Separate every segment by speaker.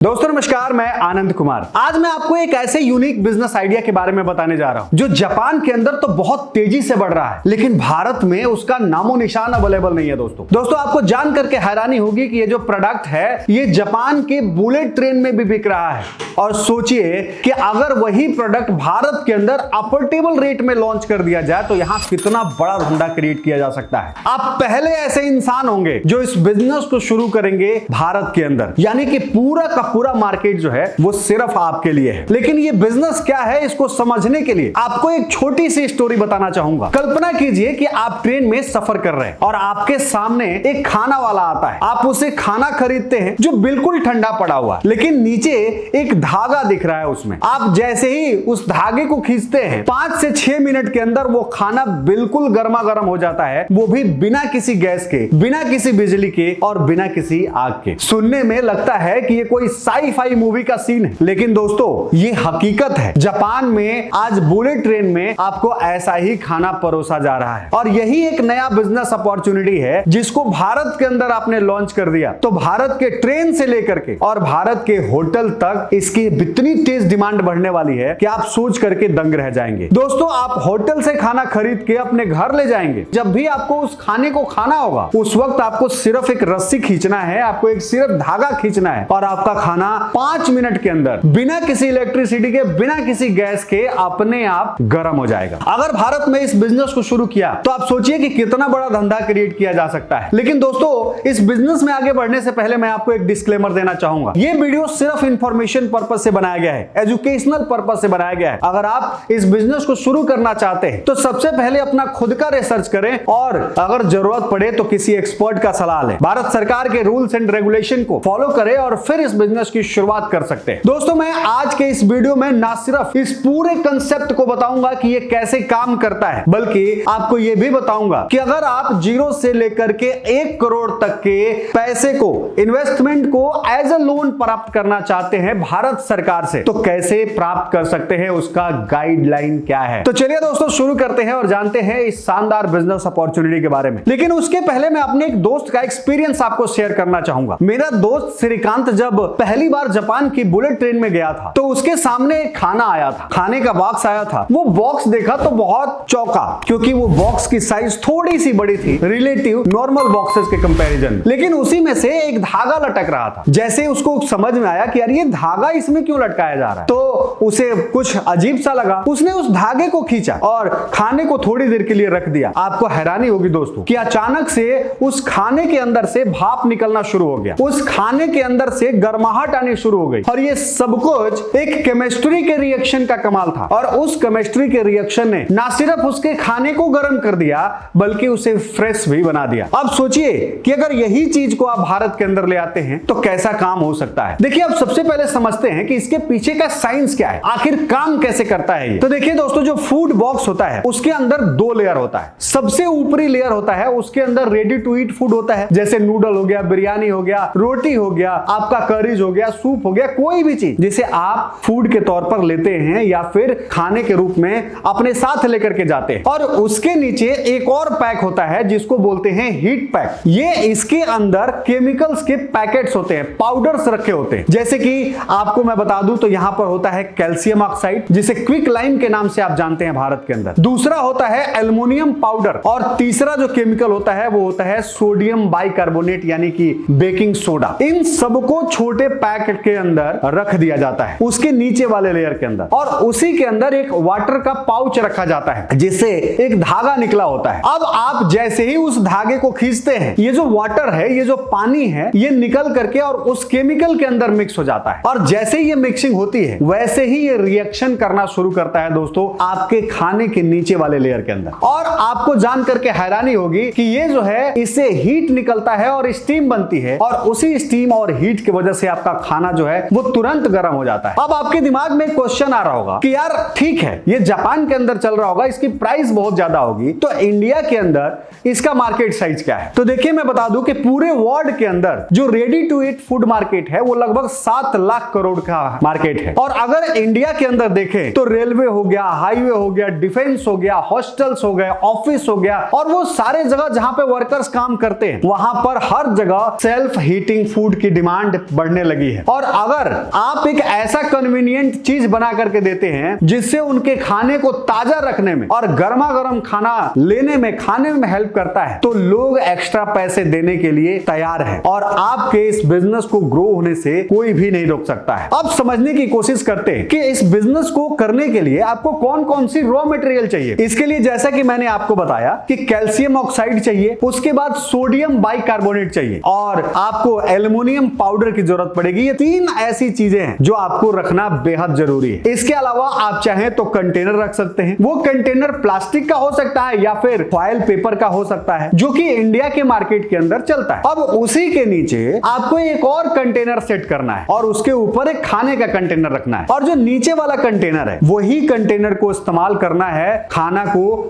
Speaker 1: दोस्तों नमस्कार, मैं आनंद कुमार। आज मैं आपको एक ऐसे यूनिक बिजनेस आइडिया के बारे में बताने जा रहा हूं जो जापान के अंदर तो बहुत तेजी से बढ़ रहा है, लेकिन भारत में उसका नामो निशान अवेलेबल नहीं है। दोस्तों आपको जान करके हैरानी होगी कि ये जो प्रोडक्ट है ये जापान के बुलेट ट्रेन में भी बिक रहा है। और सोचिए कि अगर वही प्रोडक्ट भारत के अंदर अफोर्डेबल रेट में लॉन्च कर दिया जाए तो यहाँ कितना बड़ा धंधा क्रिएट किया जा सकता है। आप पहले ऐसे इंसान होंगे जो इस बिजनेस को शुरू करेंगे भारत के अंदर, यानी कि पूरा मार्केट जो है वो सिर्फ आपके लिए है। लेकिन ये बिजनेस क्या है, इसको समझने के लिए आपको एक छोटी सी स्टोरी बताना चाहूंगा। कल्पना कीजिए कि आप ट्रेन में सफर कर रहे हैं और आपके सामने एक खाना वाला आता है। आप उसे खाना खरीदते हैं जो बिल्कुल ठंडा पड़ा हुआ है, लेकिन नीचे एक धागा दिख रहा है उसमें। आप जैसे ही उस धागे को खींचते हैं 5 से 6 मिनट के अंदर वो खाना बिल्कुल गर्मा गर्म हो जाता है, वो भी बिना किसी गैस के, बिना किसी बिजली के और बिना किसी आग के। सुनने में लगता है कि ये कोई साई-फाई मूवी का सीन है, लेकिन दोस्तों ये हकीकत है। जापान में आज बुलेट ट्रेन में आपको ऐसा ही खाना परोसा जा रहा है और यही एक नया बिजनेस अपॉर्चुनिटी है जिसको भारत के अंदर आपने लॉन्च कर दिया तो भारत के ट्रेन से लेकर के और भारत के होटल तक इसकी इतनी तेज डिमांड बढ़ने वाली है कि आप सोच करके दंग रह जाएंगे। दोस्तों आप होटल से खाना खरीद के अपने घर ले जाएंगे। जब भी आपको उस खाने को खाना होगा उस वक्त आपको सिर्फ एक रस्सी खींचना है, आपको एक सिर्फ धागा खींचना है और आपका खाना 5 मिनट के अंदर बिना किसी इलेक्ट्रिसिटी के, बिना किसी गैस के अपने आप गर्म हो जाएगा। अगर भारत में इस बिजनेस को शुरू किया तो आप सोचिए कि कितना बड़ा धंधा क्रिएट किया जा सकता है। लेकिन दोस्तों इस बिजनेस में आगे बढ़ने से पहले मैं आपको एक डिस्क्लेमर देना चाहूंगा। ये वीडियो सिर्फ इंफॉर्मेशन पर्पस से बनाया गया है, एजुकेशनल पर्पस से बनाया गया है। अगर आप इस बिजनेस को शुरू करना चाहते हैं तो सबसे पहले अपना खुद का रिसर्च करें और अगर जरूरत पड़े तो किसी एक्सपर्ट का सलाह लें। भारत सरकार के रूल्स एंड रेगुलेशन को फॉलो करें और फिर इस बिजनेस की शुरुआत कर सकते हैं। दोस्तों मैं आज के इस वीडियो में ना सिर्फ इस पूरे कंसेप्ट को बताऊंगा कि ये कैसे काम करता है, बल्कि आपको ये भी बताऊंगा कि अगर आप जीरो से लेकर के 1 करोड़ तक के पैसे को, इन्वेस्टमेंट को एज अ लोन प्राप्त करना चाहते हैं भारत सरकार से तो कैसे प्राप्त कर सकते हैं, उसका गाइडलाइन क्या है। तो चलिए दोस्तों शुरू करते हैं और जानते हैं इस शानदार बिजनेस अपॉर्चुनिटी के बारे में। लेकिन उसके पहले मैं अपने एक दोस्त का एक्सपीरियंस आपको शेयर करना चाहूंगा। मेरा दोस्त श्रीकांत जब पहली बार जापान की बुलेट ट्रेन में गया था तो उसके सामने एक खाना आया था, खाने का बॉक्स आया था। वो बॉक्स देखा तो बहुत चौंका क्योंकि वो बॉक्स की साइज थोड़ी सी बड़ी थी रिलेटिव नॉर्मल बॉक्सेस के कंपैरिजन, लेकिन उसी में से एक धागा लटक रहा था। जैसे उसको समझ में आया कि यार ये धागा इसमें क्यों लटकाया जा रहा है, तो उसे कुछ अजीब सा लगा। उसने उस धागे को खींचा और खाने को थोड़ी देर के लिए रख दिया। आपको हैरानी होगी दोस्तों कि अचानक से उस खाने के अंदर से भाप निकलना शुरू हो गया, उस खाने के अंदर से गर्माहट आनी शुरू हो गई और ये सब कुछ एक केमिस्ट्री के रिएक्शन का कमाल था। और उस केमिस्ट्री के रिएक्शन ने ना सिर्फ उसके खाने को गर्म कर दिया बल्कि उसे फ्रेश भी बना दिया। अब सोचिए कि अगर यही चीज को आप भारत के अंदर ले आते हैं तो कैसा काम हो सकता है। देखिए अब सबसे पहले समझते हैं कि इसके पीछे का साइंस क्या है, आखिर काम कैसे करता है ये। तो देखिए दोस्तों जो फूड बॉक्स होता है उसके अंदर 2 लेयर होता है। सबसे ऊपरी लेयर होता है उसके अंदर रेडी टू ईट फूड होता है, जैसे नूडल हो गया, बिरयानी हो गया, रोटी हो गया, आपका करीज हो गया, सूप हो गया, कोई भी चीज जिसे आप फूड के तौर पर लेते हैं या फिर खाने के रूप में अपने साथ लेकर के जाते हैं। और उसके नीचे एक और पैक होता है जिसको बोलते हैं हीट पैक। ये इसके अंदर केमिकल्स के पैकेट्स होते हैं, पाउडर्स रखे होते हैं। जैसे कि आपको मैं बता दूं तो यहां पर होता है कैल्शियम ऑक्साइड जिसे क्विक लाइम के नाम से आप जानते हैं भारत के अंदर। दूसरा होता है एल्युमिनियम पाउडर और तीसरा जो केमिकल होता है वो होता है सोडियम बाइकार्बोनेट यानी कि बेकिंग सोडा। इन सबको छोटे पैकेट के अंदर रख दिया जाता है उसके नीचे वाले लेयर के अंदर और उसी के अंदर एक वाटर का पाउच रखा जाता है जिससे एक धागा निकला होता है। अब आप जैसे ही उस धागे को खींचते हैं ये जो वाटर है, ये जो पानी है, ये निकल करके और उस केमिकल के अंदर मिक्स हो जाता है और जैसे ही ये मिक्सिंग होती है वैसे ही ये रिएक्शन करना शुरू करता है दोस्तों आपके खाने के नीचे वाले लेयर के अंदर। और आपको जान करके हैरानी होगी कि ये जो है इससे हीट निकलता है और स्टीम बनती है और उसी स्टीम और हीट की वजह से आपका खाना जो है वो तुरंत गर्म हो जाता है। अब आपके दिमाग में क्वेश्चन आ रहा होगा कि यार ठीक है ये जापान के अंदर चल रहा होगा, इसकी प्राइस बहुत ज्यादा होगी, तो इंडिया के अंदर इसका मार्केट साइज क्या है। तो देखिए मैं बता दूं कि पूरे वर्ल्ड के अंदर जो ready to eat food market है वो लगभग 7 लाख करोड़ करोड़ का मार्केट है। और अगर इंडिया के अंदर देखें तो रेलवे हो गया, हाईवे हो गया, डिफेंस हो गया, हॉस्टल्स हो गए, ऑफिस हो गया, और वो सारे जगह जहां पे वर्कर्स काम करते हैं वहां पर हर जगह सेल्फ हीटिंग फूड की डिमांड बढ़ने लगी है। और अगर आप एक ऐसा कन्वीनियंट चीज बना करके देते हैं जिससे उनके खाने को ताजा रखने में और गर्मा गर्म खाना लेने में, खाने में हेल्प करता है, तो लोग एक्स्ट्रा पैसे देने के लिए तैयार हैं और आपके इस बिजनेस को ग्रो होने से कोई भी नहीं रोक सकता है। अब समझने की कोशिश करते हैं कि इस बिजनेस को करने के लिए आपको कौन कौन सी रॉ मटेरियल चाहिए। इसके लिए जैसा कि मैंने आपको बताया कि कैल्शियम ऑक्साइड चाहिए, उसके बाद सोडियम बाइकार्बोनेट चाहिए और आपको एल्युमिनियम पाउडर की जरूरत पड़ेगी। ये 3 ऐसी चीजें हैं जो आपको रखना बेहद जरूरी है। इसके अलावा आप चाहें तो कंटेनर रख सकते हैं। वो कंटेनर प्लास्टिक का हो सकता है या फिर फॉइल पेपर का हो सकता है, जो कि इंडिया के मार्केट के अंदर चलता है। अब उसी के नीचे आपको एक और कंटेनर सेट करना है और उसके ऊपर एक खाने का कंटेनर रखना है, और जो नीचे वाला कंटेनर है वही कंटेनर को इस्तेमाल करना है खाना को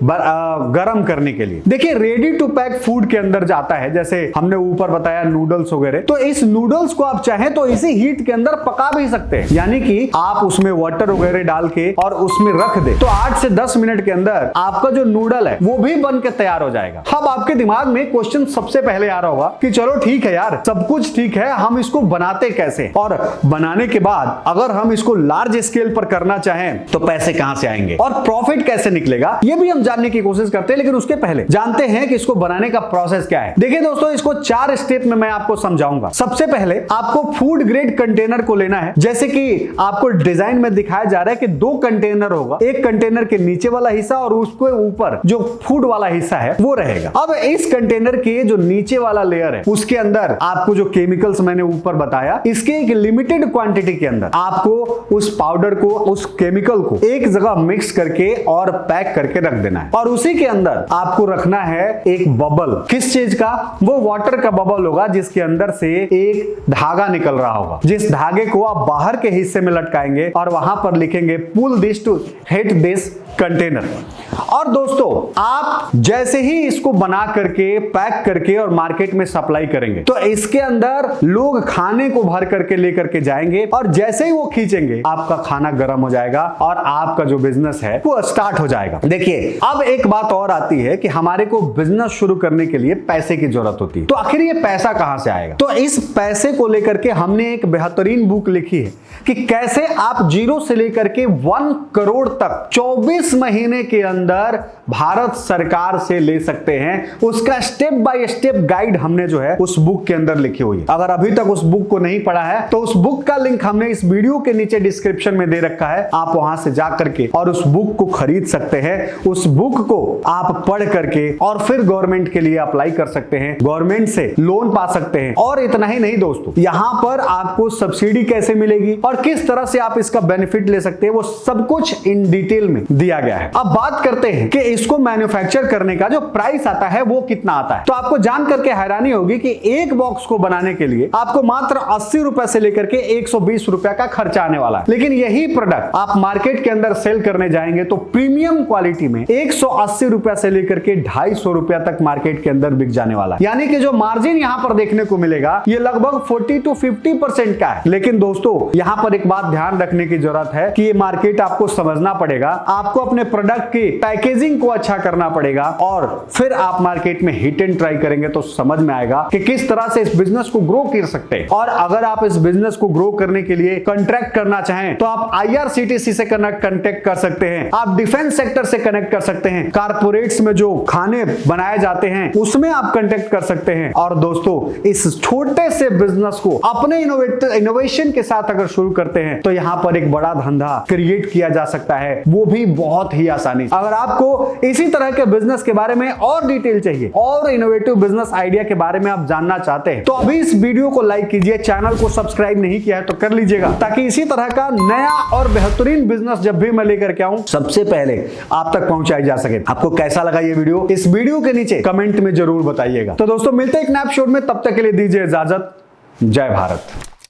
Speaker 1: गर्म करने के लिए। देखिए, रेडी टू पैक फूड के अंदर जाता है, जैसे हमने ऊपर बताया नूडल्स वगैरह, तो इस नूडल्स को आप चाहें तो इसी हीट के अंदर पका भी सकते हैं, यानी कि आप उसमें वाटर वगैरह डाल के और उसमें रख दे तो 8 से 10 मिनट के अंदर आपका जो नूडल है वो भी बन के तैयार हो जाएगा। अब आपके दिमाग में क्वेश्चन सबसे पहले आ रहा होगा कि चलो ठीक है यार, सब कुछ ठीक है, हम इसको बनाते कैसे, और बनाने के बाद अगर हम इसको लार्ज स्केल पर करना चाहें तो पैसे कहां से आएंगे और प्रॉफिट कैसे निकलेगा, ये भी हम जानने की कोशिश करते हैं। लेकिन उसके पहले जानते हैं कि इसको बनाने का प्रोसेस क्या है। देखिए दोस्तों, इसको 4 स्टेप में मैं आपको समझाऊंगा। सबसे पहले आपको फूड ग्रेड कंटेनर को लेना है, जैसे कि आपको डिजाइन में दिखाया जा रहा है कि 2 कंटेनर होगा, एक कंटेनर के नीचे वाला हिस्सा और उसके ऊपर जो फूड वाला हिस्सा है वो रहेगा। अब इस कंटेनर के जो नीचे वाला लेयर है उसके अंदर आपको जो केमिकल्स मैंने ऊपर बताया, इसके एक लिमिटेड क्वांटिटी के अंदर आपको उस पाउडर को, उस केमिकल को एक जगह मिक्स करके और पैक करके रख देना है। और उसी के अंदर आपको रखना है एक बबल। किस चीज का? वो वाटर का बबल होगा जिसके अंदर से एक धागा निकल रहा होगा, जिस धागे को आप बाहर के हिस्से में लटकाएंगे और वहां पर लिखेंगे pull this to hit this container. और दोस्तों, आप जैसे ही इसको बना करके पैक करके और मार्केट में सप्लाई करेंगे तो इसके अंदर लोग खाने को भर करके लेकर के जाएंगे और जैसे ही वो खींचेंगे आपका खाना गर्म हो जाएगा और आपका जो बिजनेस है वो स्टार्ट हो जाएगा। देखिए, अब एक बात और आती है कि हमारे को बिजनेस शुरू करने के लिए पैसे की जरूरत होती है, तो आखिर ये पैसा कहां से आएगा? तो इस पैसे को लेकर के हमने एक बेहतरीन बुक लिखी है कि कैसे आप 0 से लेकर के 1 करोड़ तक 24 महीने के अंदर भारत सरकार से ले सकते हैं। उसका स्टेप बाय स्टेप गाइड हमने जो है उस बुक के अंदर लिखी हुई है। अगर अभी तक उस बुक को नहीं पढ़ा है तो उस बुक का लिंक हमने इस वीडियो के नीचे डिस्क्रिप्शन में दे रखा है, आप वहां से जा करके और उस बुक को खरीद सकते हैं। उस बुक को आप पढ़ करके और फिर गवर्नमेंट के लिए अप्लाई कर सकते हैं, गवर्नमेंट से लोन पा सकते हैं। और इतना ही नहीं दोस्तों, यहां पर आपको सब्सिडी कैसे मिलेगी और किस तरह से आप इसका बेनिफिट ले सकते हैं, वो सब कुछ इन डिटेल में दिया गया है। अब बात करते हैं कि इसको मैन्युफैक्चर करने का जो प्राइस आता है वो कितना आता है। तो आपको जान करके हैरानी होगी कि एक बॉक्स को बनाने के लिए आपको मात्र 80 रुपए से लेकर के 120 रुपए का खर्चा आने वाला है। लेकिन यही प्रोडक्ट आप मार्केट के अंदर सेल करने जाएंगे तो प्रीमियम क्वालिटी में 180 रुपए से लेकर के 250 रुपए तक मार्केट के अंदर बिक जाने वाला है। यानी कि जो मार्जिन यहां पर देखने को मिलेगा ये लगभग 40 to 50% का है। लेकिन दोस्तों, यहां पर एक बात ध्यान रखने की जरूरत है कि ये मार्केट आपको समझना पड़ेगा, आपको अपने प्रोडक्ट की पैकेजिंग को अच्छा करना पड़ेगा और फिर आप मार्केट में हिट एंड ट्राई करेंगे तो समझ में आएगा कि किस तरह से इस बिजनेस को ग्रो कर सकते हैं। और अगर आप इस बिजनेस को ग्रो करने के लिए कॉन्ट्रैक्ट करना चाहें तो आप IRCTC से कनेक्ट कर सकते हैं, आप डिफेंस सेक्टर से कनेक्ट कर सकते हैं, कारपोरेट्स में जो खाने बनाए जाते हैं उसमें आप कॉन्टैक्ट कर सकते हैं। और दोस्तों, इस छोटे से बिजनेस को अपने इनोवेशन के साथ अगर शुरू करते हैं तो यहां पर एक बड़ा धंधा क्रिएट किया जा सकता है, वो भी बहुत ही आसानी। अगर आपको इसी तरह के बिजनेस के बारे में और डिटेल चाहिए और इनोवेटिव बिजनेस आइडिया के बारे में आप जानना चाहते हैं तो अभी इस वीडियो को लाइक कीजिए, चैनल को सब्सक्राइब नहीं किया है तो कर लीजिएगा, ताकि इसी तरह का नया और बेहतरीन बिजनेस जब भी मैं लेकर के आऊं सबसे पहले आप तक पहुंचाई जा सके। आपको कैसा लगा ये वीडियो, इस वीडियो के नीचे कमेंट में जरूर बताइएगा। तो दोस्तों, मिलते हैं एक नए एपिसोड में, तब तक के लिए दीजिए इजाजत। जय भारत।